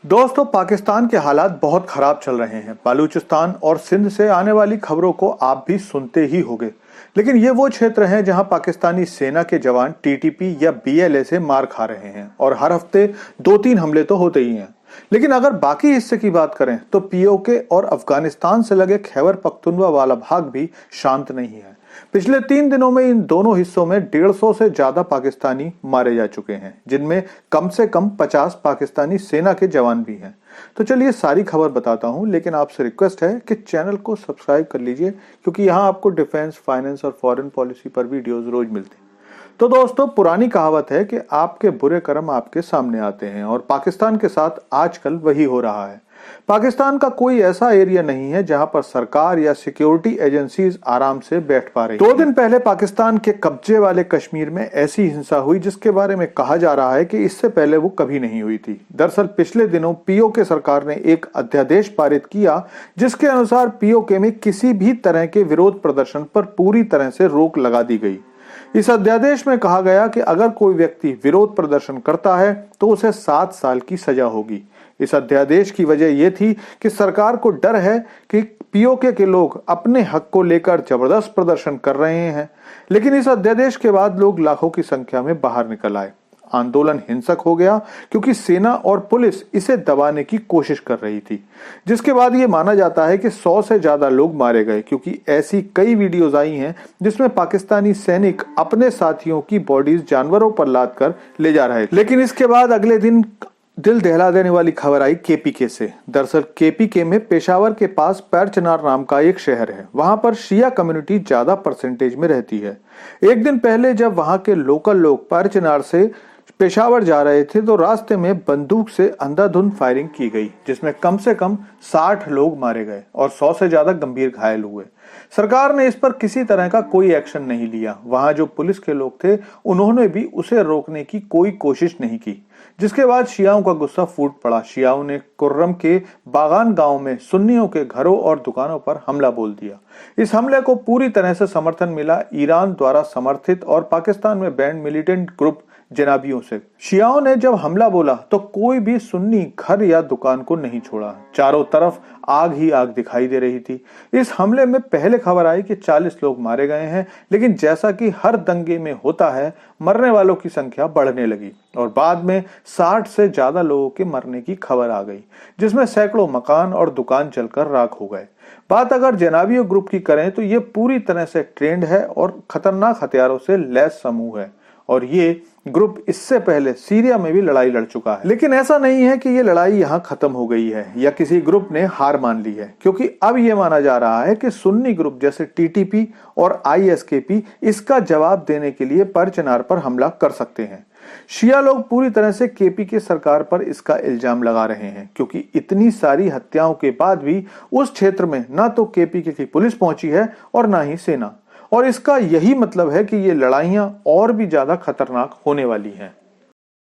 दोस्तों, पाकिस्तान के हालात बहुत खराब चल रहे हैं। बलूचिस्तान और सिंध से आने वाली खबरों को आप भी सुनते ही होंगे, लेकिन ये वो क्षेत्र हैं जहां पाकिस्तानी सेना के जवान टीटीपी या बीएलए से मार खा रहे हैं और हर हफ्ते 2-3 हमले तो होते ही हैं। लेकिन अगर बाकी हिस्से की बात करें तो पीओके और अफगानिस्तान से लगे खैबर पख्तूनख्वा वाला भाग भी शांत नहीं है। पिछले 3 दिनों में इन दोनों हिस्सों में 150 से ज्यादा पाकिस्तानी मारे जा चुके हैं, जिनमें कम से कम 50 पाकिस्तानी सेना के जवान भी हैं। तो चलिए सारी खबर बताता हूं, लेकिन आपसे रिक्वेस्ट है कि चैनल को सब्सक्राइब कर लीजिए, क्योंकि यहां आपको डिफेंस, फाइनेंस और फॉरेन पॉलिसी पर वीडियोस रोज मिलते हैं। तो दोस्तों, पुरानी कहावत है कि आपके बुरे कर्म आपके सामने आते हैं, और पाकिस्तान के साथ आजकल वही हो रहा है। पाकिस्तान का कोई ऐसा एरिया नहीं है जहां पर सरकार या सिक्योरिटी एजेंसीज आराम से बैठ पा रही। 2 दिन पहले पाकिस्तान के कब्जे वाले कश्मीर में ऐसी हिंसा हुई जिसके बारे में कहा जा रहा है कि इससे पहले वो कभी नहीं हुई थी। दरअसल पिछले दिनों पीओके सरकार ने एक अध्यादेश पारित किया जिसके अनुसार पीओके में किसी भी तरह के विरोध प्रदर्शन पर पूरी तरह से रोक लगा दी गई। इस अध्यादेश में कहा गया कि अगर कोई व्यक्ति विरोध प्रदर्शन करता है तो उसे 7 साल की सजा होगी। इस अध्यादेश की वजह यह थी कि सरकार को डर है कि पीओके के लोग अपने हक को लेकर जबरदस्त प्रदर्शन कर रहे हैं। लेकिन इस अध्यादेश के बाद लोग लाखों की संख्या में बाहर निकल आए। आंदोलन हिंसक हो गया क्योंकि सेना और पुलिस इसे दबाने की कोशिश कर रही थी, जिसके बाद ये माना जाता है कि 100 से ज्यादा लोग मारे गए, क्योंकि ऐसी कई वीडियोस आई हैं जिसमें पाकिस्तानी सैनिक अपने साथियों की बॉडीज जानवरों पर लाद कर ले जा रहे थे। लेकिन इसके बाद अगले दिन दिल दहला देने वाली खबर आई केपीके से। दरअसल केपीके में पेशावर के पास पैरचनार नाम का एक शहर है। वहां पर शिया कम्युनिटी ज्यादा परसेंटेज में रहती है। एक दिन पहले जब वहां के लोकल लोग पैरचनार से पेशावर जा रहे थे तो रास्ते में बंदूक से अंधाधुंध फायरिंग की गई, जिसमें कम से कम 60 लोग मारे गए और 100 से ज्यादा गंभीर घायल हुए। सरकार ने इस पर किसी तरह का कोई एक्शन नहीं लिया। वहां जो पुलिस के लोग थे उन्होंने भी उसे रोकने की कोई कोशिश नहीं की, जिसके बाद शियाओं का गुस्सा फूट पड़ा। शियाओं ने कुर्रम के बागान गांव में सुन्नियों के घरों और दुकानों पर हमला बोल दिया। इस हमले को पूरी तरह से समर्थन मिला ईरान द्वारा समर्थित और पाकिस्तान में बैंड मिलिटेंट ग्रुप जनाबियों से। शियाओं ने जब हमला बोला तो कोई भी सुन्नी घर या दुकान को नहीं छोड़ा। चारों तरफ आग ही आग दिखाई दे रही थी। इस हमले में पहले खबर आई कि 40 लोग मारे गए हैं, लेकिन जैसा कि हर दंगे में होता है, मरने वालों की संख्या बढ़ने लगी और बाद में 60 से ज्यादा लोगों के मरने की खबर आ गई, जिसमें सैकड़ों मकान और दुकान जलकर राख हो गए। बात अगर जनाबियों ग्रुप की करें तो ये पूरी तरह से ट्रेंड है और खतरनाक हथियारों से लैस समूह है, और ये ग्रुप इससे पहले सीरिया में भी लड़ाई लड़ चुका है। लेकिन ऐसा नहीं है कि ये लड़ाई यहाँ खत्म हो गई है या किसी ग्रुप ने हार मान ली है, क्योंकि अब ये माना जा रहा है कि सुन्नी ग्रुप जैसे टीटीपी और आईएसकेपी इसका जवाब देने के लिए पैरचनार पर हमला कर सकते हैं। शिया लोग पूरी तरह से केपीके सरकार पर इसका इल्जाम लगा रहे हैं, क्योंकि इतनी सारी हत्याओं के बाद भी उस क्षेत्र में ना तो केपीके की पुलिस पहुंची है और ना ही सेना, और इसका यही मतलब है कि ये लड़ाइयां और भी ज्यादा खतरनाक होने वाली हैं।